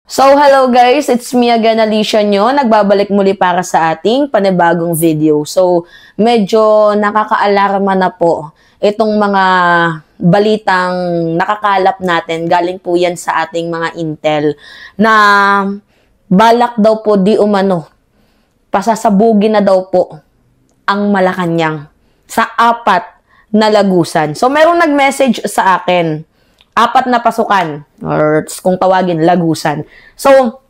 So, hello guys! It's me again, Alicia nyo. Nagbabalik muli para sa ating panibagong video. So, medyo nakaka-alarma na po itong mga balitang nakakalap natin. Galing po yan sa ating mga intel na balak daw po di umano. Pasasabugin na daw po ang Malacanang sa 4 na lagusan. So, merong nag-message sa akin. 4 na pasukan, or kung tawagin, lagusan. So,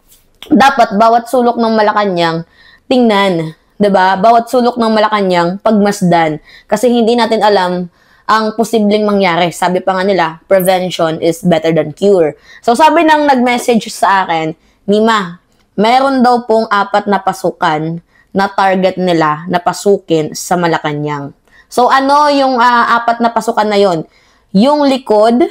dapat bawat sulok ng Malacanang, tingnan, 'di ba? Bawat sulok ng Malacanang, pagmasdan. Kasi hindi natin alam ang posibleng mangyari. Sabi pa nga nila, prevention is better than cure. So, sabi ng nag-message sa akin, Nima, meron daw pong 4 na pasukan na target nila na pasukin sa Malacanang. So, ano yung 4 na pasukan na yon? Yung likod,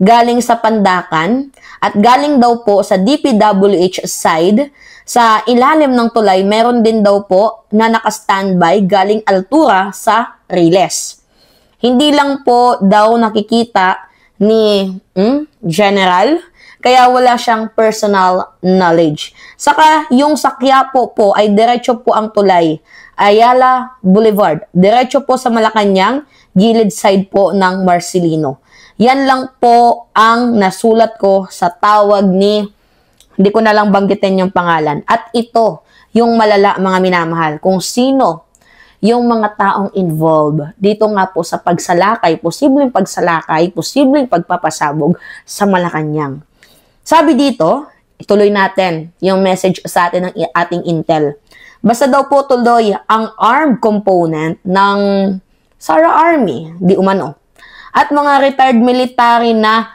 galing sa Pandacan, at galing daw po sa DPWH side, sa ilalim ng tulay, meron din daw po na naka-standby galing Altura sa Riles. Hindi lang po daw nakikita ni General, kaya wala siyang personal knowledge. Saka yung sa Quiapo po ay diretso po ang tulay, Ayala Boulevard, diretso po sa Malacanang, gilid side po ng Marcelino. Yan lang po ang nasulat ko sa tawag ni, hindi ko na lang banggitin yung pangalan. At ito, yung malala mga minamahal, kung sino yung mga taong involved dito nga po sa pagsalakay, posibleng pagpapasabog sa Malacanang. Sabi dito, ituloy natin yung message sa atin ng ating intel. Basta daw po tuloy ang armed component ng Sara Army, di umano. At mga retired military na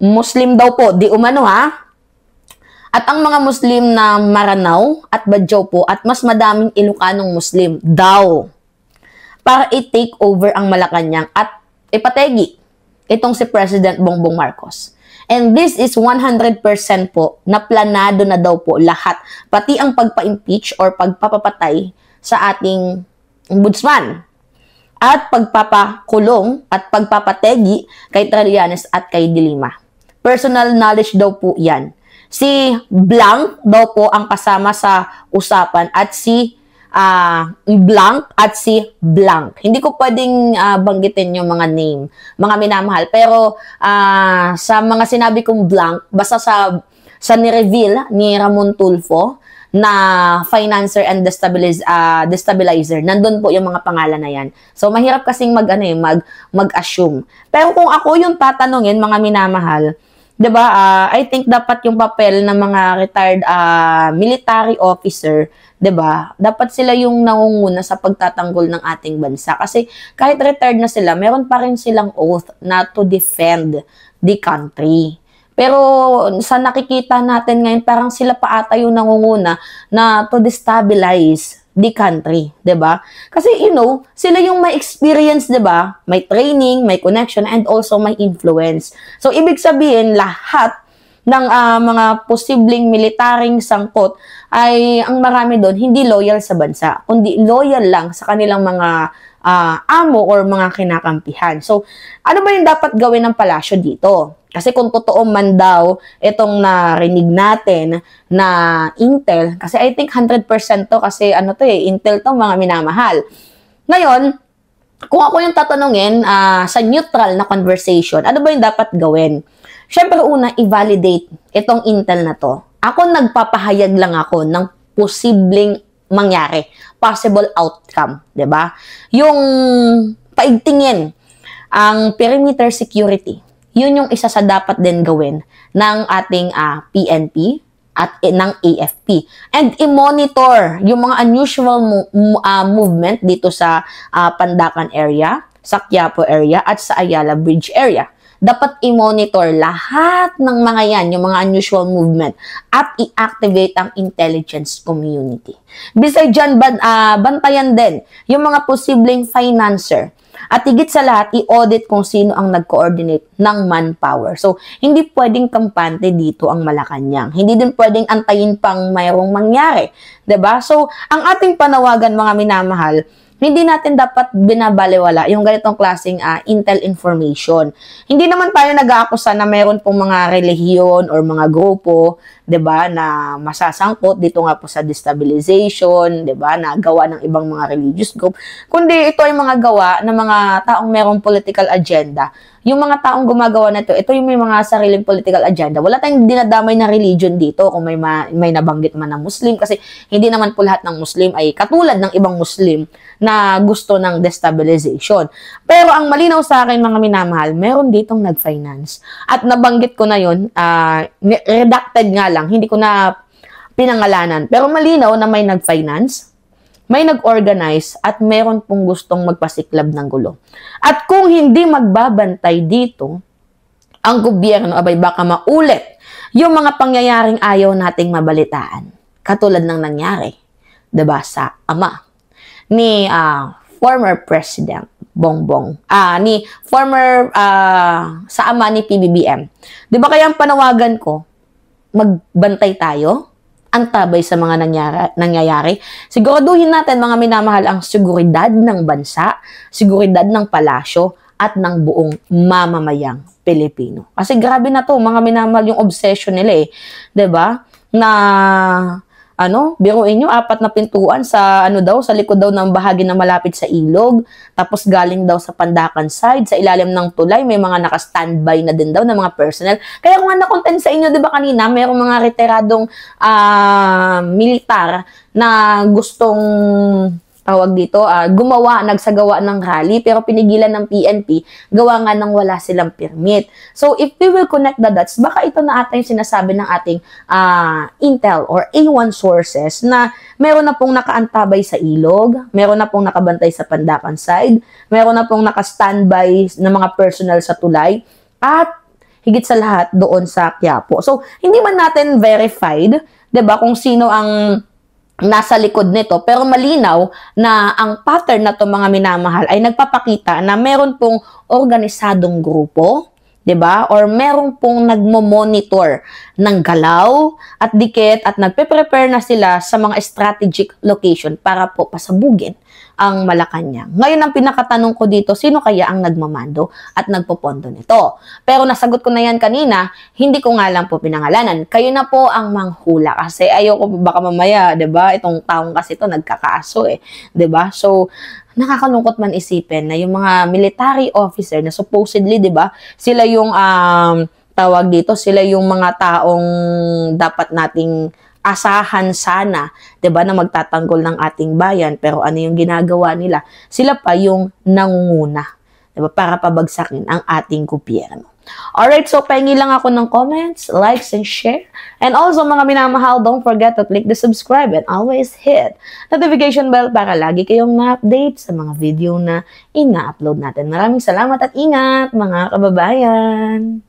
Muslim daw po, di umano ha. At ang mga Muslim na Maranao at Badjao po at mas madaming Ilocanong Muslim daw para i-take over ang Malacanang at ipategi itong si President Bongbong Marcos. And this is 100% po na planado na daw po lahat, pati ang pagpa-impeach or pagpapapatay sa ating ombudsman at pagpapakulong at pagpapategi kay Trillanes at kay De Lima. Personal knowledge daw po yan. Si Blanc daw po ang kasama sa usapan at si Blanc at si Blanc. Hindi ko pwedeng banggitin yung mga name, mga minamahal. Pero sa mga sinabi kong Blanc, basta sa ni-reveal ni Ramon Tulfo, na financer and destabilizer. Nandun po yung mga pangalan na yan. So, mahirap kasing mag-assume. Pero kung ako yung tatanungin, mga minamahal, 'di ba? I think dapat yung papel ng mga retired military officer, 'di ba? Dapat sila yung nangunguna sa pagtatanggol ng ating bansa kasi kahit retired na sila, meron pa rin silang oath na to defend the country. Pero sa nakikita natin ngayon, parang sila pa ata yung nangunguna na to destabilize the country, 'di ba? Kasi sila yung may experience, 'di ba? May training, may connection, and also may influence. So ibig sabihin lahat ng mga posibleng militaring sangkot ay ang marami doon hindi loyal sa bansa, kundi loyal lang sa kanilang mga amo or mga kinakampihan. So ano ba yung dapat gawin ng palasyo dito? Kasi kung totoo man daw itong narinig natin na intel, kasi I think 100% to kasi intel to mga minamahal. Ngayon, kung ako yung tatanungin sa neutral na conversation, ano ba yung dapat gawin? Siyempre una, i-validate itong intel na to. Ako nagpapahayag lang ako ng posibleng mangyari, possible outcome, 'di ba? Yung paigtingin ang perimeter security. Yun yung isa sa dapat din gawin ng ating PNP at ng AFP. And i-monitor yung mga unusual movement dito sa Pandacan area, sa Quiapo area, at sa Ayala Bridge area. Dapat i-monitor lahat ng mga yan, yung mga unusual movement, at i-activate ang intelligence community. Besides dyan, bantayan din yung mga posibleng financer. At higit sa lahat, i-audit kung sino ang nag-coordinate ng manpower. So, hindi pwedeng kampante dito ang Malacanang. Hindi din pwedeng antayin pang mayroong mangyari. 'Di ba? So, ang ating panawagan mga minamahal, hindi natin dapat binabalewala yung ganitong klaseng intel information. Hindi naman tayo nag-aakusa na meron pong mga relihiyon or mga grupo, 'di ba, na masasangkot dito nga po sa destabilization, 'di ba, na gawa ng ibang mga religious group, kundi ito ay mga gawa ng mga taong merong political agenda. Yung mga taong gumagawa nito, ito yung may mga sariling political agenda. Wala tayong dinadamay na religion dito kung may nabanggit man na Muslim, kasi hindi naman po lahat ng Muslim ay katulad ng ibang Muslim na gusto ng destabilization. Pero ang malinaw sa akin, mga minamahal, meron ditong nag-finance. At nabanggit ko na yun, redacted nga lang, hindi ko na pinangalanan. Pero malinaw na may nag-finance, may nag-organize, at meron pong gustong magpasiklab ng gulo. At kung hindi magbabantay dito, ang gobyerno, abay baka maulit yung mga pangyayaring ayaw nating mabalitaan. Katulad ng nangyari, diba, sa ama ni former President Bongbong, sa ama ni PBBM. Diba kaya ang panawagan ko, magbantay tayo, antabay sa mga nangyayari. Siguraduhin natin, mga minamahal, ang seguridad ng bansa, seguridad ng palasyo, at ng buong mamamayang Pilipino. Kasi grabe na to, mga minamahal, yung obsession nila eh. 'Di ba? Na biruin nyo, 4 na pintuan sa sa likod daw ng bahagi na malapit sa ilog, tapos galing daw sa Pandacan side, sa ilalim ng tulay, may mga naka-standby na din daw ng mga personnel. Kaya kung na-content sa inyo, 'di ba kanina, mayroong mga retiradong militar na gustong nagsagawa ng rally, pero pinigilan ng PNP, gawa nga nang wala silang permit. So, if we will connect the dots, baka ito na ata yung sinasabi ng ating intel or A1 sources na meron na pong nakaantabay sa ilog, meron na pong nakabantay sa Pandacan side, meron na pong naka-standby ng mga personnel sa tulay, at higit sa lahat doon sa Quiapo. So, hindi man natin verified, 'di ba, kung sino ang nasa likod nito, pero malinaw na ang pattern na to, mga minamahal, ay nagpapakita na meron pong organisadong grupo, 'di ba? Or meron pong nagmo-monitor ng galaw at dikit, at nagpe-prepare na sila sa mga strategic location para po pasabugin ang Malacanang. Ngayon, ang pinakatanong ko dito, sino kaya ang nagmamando at nagpopondo nito? Pero nasagot ko na yan kanina, hindi ko nga lang po pinangalanan. Kayo na po ang manghula, kasi ayoko baka mamaya, 'di ba? Itong taong kasi ito nagkakaaso eh, 'di ba? So, nakakalungkot man isipin na yung mga military officer na supposedly, 'di ba, sila yung sila yung mga taong dapat nating asahan sana, 'di ba, na magtatanggol ng ating bayan, pero ano yung ginagawa nila? Sila pa yung nangunguna, 'di ba, para pabagsakin ang ating gobyerno. Alright, so pahingi lang ako ng comments, likes, and share. And also, mga minamahal, don't forget to click the subscribe and always hit notification bell para lagi kayong na-update sa mga video na ina-upload natin. Maraming salamat at ingat, mga kababayan!